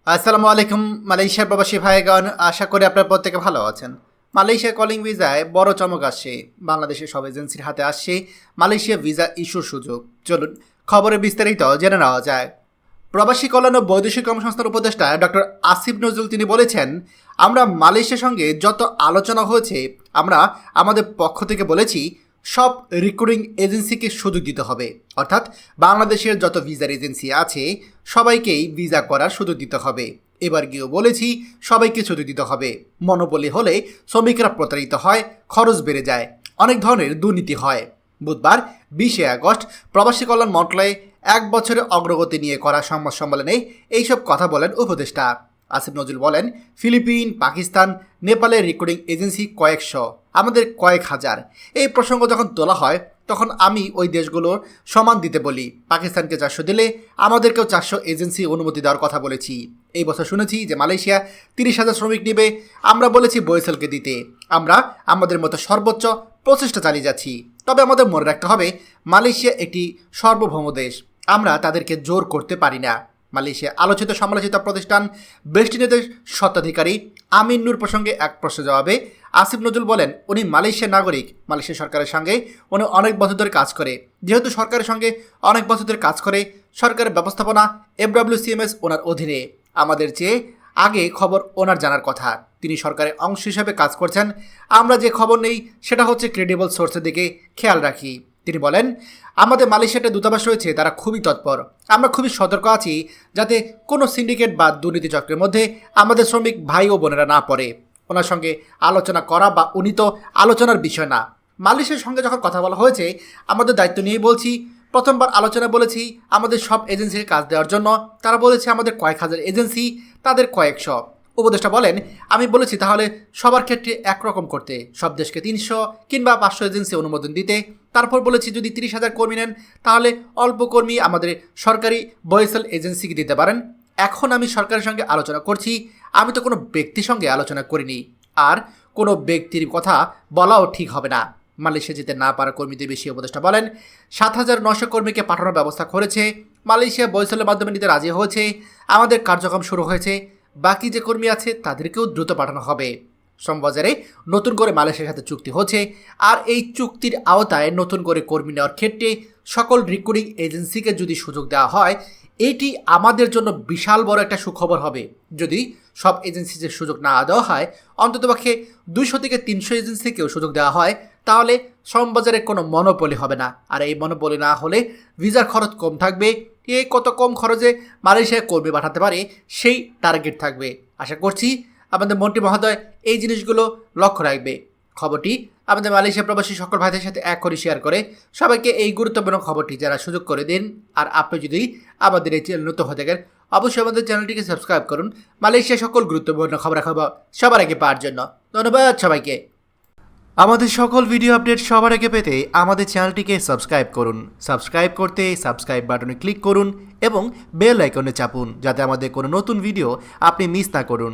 আসসালামু আলাইকুম মালয়েশিয়ার প্রবাসী ভাইগণ, আশা করি আপনার প্রত্যেকে ভালো আছেন। মালয়েশিয়া কলিং ভিসায় বড় চমক আসছে। বাংলাদেশের সব এজেন্সির হাতে আসছে মালয়েশিয়া ভিসা ইস্যুর সুযোগ। চলুন খবরে বিস্তারিত জেনে নেওয়া যায়। প্রবাসী কল্যাণ ও বৈদেশিক কর্মসংস্থান উপদেষ্টা ডক্টর আসিফ নজরুল তিনি বলেছেন, আমরা মালয়েশিয়ার সঙ্গে যত আলোচনা হয়েছে আমরা আমাদের পক্ষ থেকে বলেছি সব রিক্রুটিং এজেন্সিকে সুযোগ দিতে হবে, অর্থাৎ বাংলাদেশের যত ভিসার এজেন্সি আছে সবাইকেই ভিসা করার সুযোগ দিতে হবে। এবার গিয়েও বলেছি সবাইকে সুযোগ দিতে হবে। মনোবলি হলে শ্রমিকরা প্রতারিত হয়, খরচ বেড়ে যায়, অনেক ধরনের দুর্নীতি হয়। বুধবার 20শে আগস্ট প্রবাসী কল্যাণ মন্ত্রণালয়ে এক বছরের অগ্রগতি নিয়ে করা সংবাদ সম্মেলনে এইসব কথা বলেন উপদেষ্টা আসিফ নজরুল। বলেন, ফিলিপিন, পাকিস্তান, নেপালের রিক্রুটিং এজেন্সি কয়েকশো, আমাদের কয়েক হাজার। এই প্রসঙ্গ যখন তোলা হয় তখন আমি ওই দেশগুলোর সমান দিতে বলি। পাকিস্তানকে 400 দিলে আমাদেরকেও 400 এজেন্সি অনুমতি দেওয়ার কথা বলেছি। এই বছর শুনেছি যে মালয়েশিয়া 30,000 শ্রমিক নেবে, আমরা বলেছি বয়েসেলকে দিতে। আমরা আমাদের মতো সর্বোচ্চ প্রচেষ্টা চালিয়ে যাচ্ছি। তবে আমাদের মনে রাখতে হবে মালয়েশিয়া একটি সার্বভৌম দেশ, আমরা তাদেরকে জোর করতে পারি না। মালয়েশিয়া আলোচিত সমালোচিত প্রতিষ্ঠান বেস্টিনেদের স্বত্বাধিকারী আমিন নূর প্রসঙ্গে এক প্রশ্নের জবাবে আসিফ নজরুল বলেন, উনি মালয়েশিয়ার নাগরিক, মালয়েশিয়া সরকারের সঙ্গে উনি অনেক বছর ধরে কাজ করে। যেহেতু সরকারের সঙ্গে অনেক বছর ধরে কাজ করে, সরকারের ব্যবস্থাপনা FWCMS ওনার অধীনে। আমাদের চেয়ে আগে খবর ওনার জানার কথা। তিনি সরকারের অংশ হিসাবে কাজ করছেন। আমরা যে খবর নেই সেটা হচ্ছে ক্রেডিবল সোর্সের দিকে খেয়াল রাখি। তিনি বলেন, আমাদের মালয়েশিয়াতে দূতাবাস রয়েছে, তারা খুবই তৎপর। আমরা খুবই সতর্ক আছি যাতে কোনো সিন্ডিকেট বা দুর্নীতি চক্রের মধ্যে আমাদের শ্রমিক ভাই ও বোনেরা না পড়ে। ওনার সঙ্গে আলোচনা করা বা উনি তো আলোচনার বিষয় না। মালয়েশিয়ার সঙ্গে যখন কথা বলা হয়েছে আমাদের দায়িত্ব নিয়ে বলছি। প্রথমবার আলোচনা বলেছি আমাদের সব এজেন্সিকে কাজ দেওয়ার জন্য। তারা বলেছে আমাদের কয়েক হাজার এজেন্সি, তাদের কয়েকশো। উপদেষ্টা বলেন, আমি বলেছি তাহলে সবার ক্ষেত্রে একরকম করতে, সব দেশকে 300 কিংবা 500 এজেন্সি অনুমোদন দিতে। তারপর বলেছি যদি 30,000 কর্মী নেন তাহলে অল্প কর্মী আমাদের সরকারি বয়েসেল এজেন্সিকে দিতে পারেন। এখন আমি সরকারের সঙ্গে আলোচনা করছি, আমি তো কোনো ব্যক্তির সঙ্গে আলোচনা করিনি, আর কোনো ব্যক্তির কথা বলাও ঠিক হবে না। মালয়েশিয়া যেতে না পারা কর্মীদের বেশি উপদেষ্টা বলেন, 7,900 কর্মীকে পাঠানোর ব্যবস্থা করেছে। মালয়েশিয়া বয়েসেলের মাধ্যমে নিতে রাজি হয়েছে, আমাদের কার্যক্রম শুরু হয়েছে। বাকি যে কর্মী আছে তাদেরকেও দ্রুত পাঠানো হবে। শ্রমবাজারে নতুন করে মালয়েশিয়ার সাথে চুক্তি হচ্ছে, আর এই চুক্তির আওতায় নতুন করে কর্মী নেওয়ার ক্ষেত্রে সকল রিক্রুটিং এজেন্সিকে যদি সুযোগ দেওয়া হয়, এটি আমাদের জন্য বিশাল বড় একটা সুখবর হবে। যদি সব এজেন্সিকে সুযোগ না দেওয়া হয়, অন্ততপক্ষে 200 থেকে 300 এজেন্সিকেও সুযোগ দেওয়া হয়, তাহলে শ্রমবাজারে কোনো মনোপলি হবে না। আর এই মনোপলি না হলে ভিসার খরচ কম থাকবে। কত কম খরচে মালয়েশিয়ায় কর্মী পাঠাতে পারে সেই টার্গেট থাকবে। আশা করছি আমাদের মন্ত্রী মহোদয় এই জিনিসগুলো লক্ষ্য রাখবে। খবরটি আমাদের মালয়েশিয়া প্রবাসী সকল ভাইদের সাথে এক করে শেয়ার করে সবাইকে এই গুরুত্বপূর্ণ খবরটি যারা সুযোগ করে দিন। আর আপনি যদি আমাদের এই চ্যানেল নতুন হয়ে থাকেন অবশ্যই আমাদের চ্যানেলটিকে সাবস্ক্রাইব করুন, মালয়েশিয়া সকল গুরুত্বপূর্ণ খবরাখবর সবার আগে পাওয়ার জন্য। ধন্যবাদ সবাইকে। আমাদের সকল ভিডিও আপডেট সবার আগে পেতে আমাদের চ্যানেলটিকে সাবস্ক্রাইব করুন। সাবস্ক্রাইব করতে সাবস্ক্রাইব বাটনে ক্লিক করুন এবং বেল আইকনে চাপুন, যাতে আমাদের কোনো নতুন ভিডিও আপনি মিস না করুন।